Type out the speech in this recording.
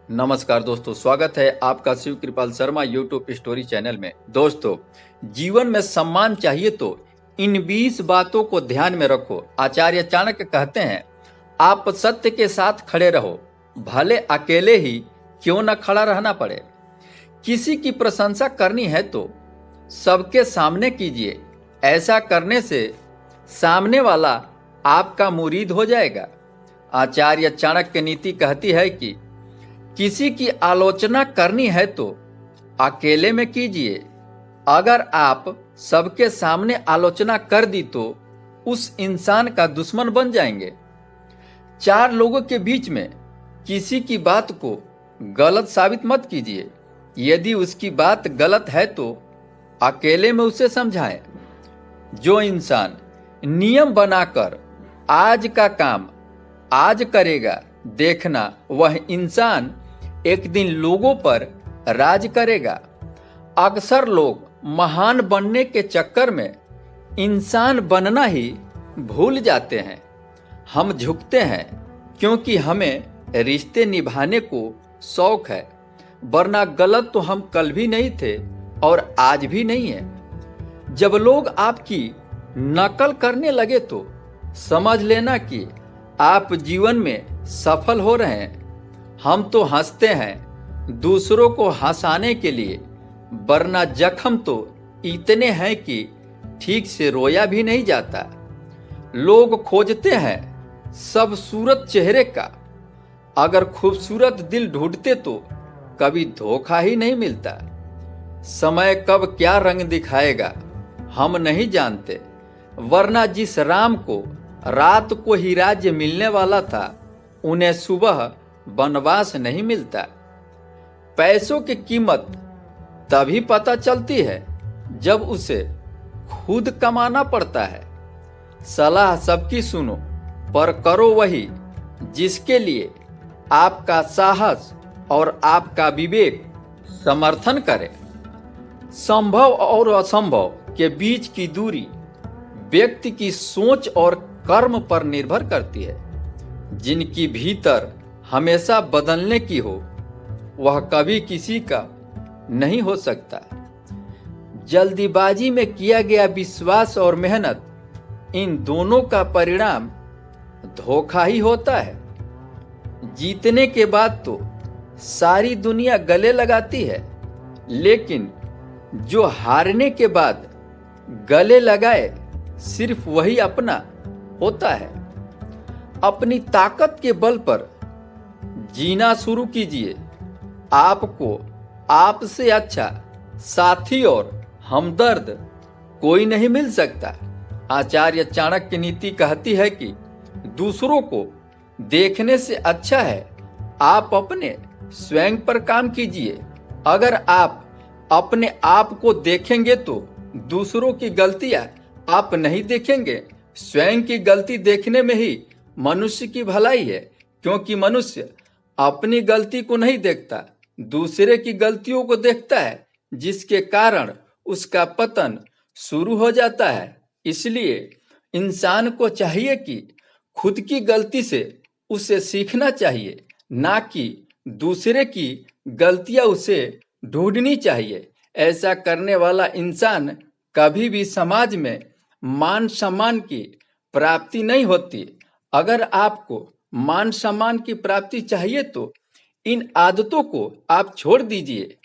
नमस्कार दोस्तों, स्वागत है आपका शिव कृपाल शर्मा यूट्यूब स्टोरी चैनल में। दोस्तों, जीवन में सम्मान चाहिए तो इन 20 बातों को ध्यान में रखो। आचार्य चाणक्य कहते हैं, आप सत्य के साथ खड़े रहो, भले अकेले ही क्यों न खड़ा रहना पड़े। किसी की प्रशंसा करनी है तो सबके सामने कीजिए। ऐसा करने से सामने वाला आपका मुरीद हो जाएगा। आचार्य चाणक्य नीति कहती है कि किसी की आलोचना करनी है तो अकेले में कीजिए। अगर आप सबके सामने आलोचना कर दी तो उस इंसान का दुश्मन बन जाएंगे। 4 लोगों के बीच में किसी की बात को गलत साबित मत कीजिए। यदि उसकी बात गलत है तो अकेले में उसे समझाएं। जो इंसान नियम बनाकर आज का काम आज करेगा, देखना वह इंसान एक दिन लोगों पर राज करेगा। अक्सर लोग महान बनने के चक्कर में इंसान बनना ही भूल जाते हैं। हम झुकते हैं क्योंकि हमें रिश्ते निभाने को शौक है, वरना गलत तो हम कल भी नहीं थे और आज भी नहीं है। जब लोग आपकी नकल करने लगे तो समझ लेना कि आप जीवन में सफल हो रहे हैं। हम तो हंसते हैं दूसरों को हंसाने के लिए, वरना जख्म तो इतने हैं कि ठीक से रोया भी नहीं जाता। लोग खोजते हैं सब सूरत चेहरे का, अगर खूबसूरत दिल ढूंढते तो कभी धोखा ही नहीं मिलता। समय कब क्या रंग दिखाएगा हम नहीं जानते, वरना जिस राम को रात को ही राज्य मिलने वाला था उन्हें सुबह वनवास नहीं मिलता। पैसों की कीमत तभी पता चलती है जब उसे खुद कमाना पड़ता है। सलाह सबकी सुनो, पर करो वही जिसके लिए आपका साहस और आपका विवेक समर्थन करे। संभव और असंभव के बीच की दूरी व्यक्ति की सोच और कर्म पर निर्भर करती है। जिनकी भीतर हमेशा बदलने की हो वह कभी किसी का नहीं हो सकता। जल्दीबाजी में किया गया विश्वास और मेहनत, इन दोनों का परिणाम धोखा ही होता है। जीतने के बाद तो सारी दुनिया गले लगाती है, लेकिन जो हारने के बाद गले लगाए सिर्फ वही अपना होता है। अपनी ताकत के बल पर जीना शुरू कीजिए। आपको आपसे अच्छा साथी और हमदर्द कोई नहीं मिल सकता। आचार्य चाणक्य नीति कहती है कि दूसरों को देखने से अच्छा है आप अपने स्वयं पर काम कीजिए। अगर आप अपने आप को देखेंगे तो दूसरों की गलतियां आप नहीं देखेंगे। स्वयं की गलती देखने में ही मनुष्य की भलाई है, क्योंकि मनुष्य अपनी गलती को नहीं देखता, दूसरे की गलतियों को देखता है, जिसके कारण उसका पतन शुरू हो जाता है। इसलिए इंसान को चाहिए कि खुद की गलती से उसे सीखना चाहिए, ना कि दूसरे की गलतियां उसे ढूंढनी चाहिए। ऐसा करने वाला इंसान कभी भी समाज में मान सम्मान की प्राप्ति नहीं होती। अगर आपको मान सम्मान की प्राप्ति चाहिए तो इन आदतों को आप छोड़ दीजिए।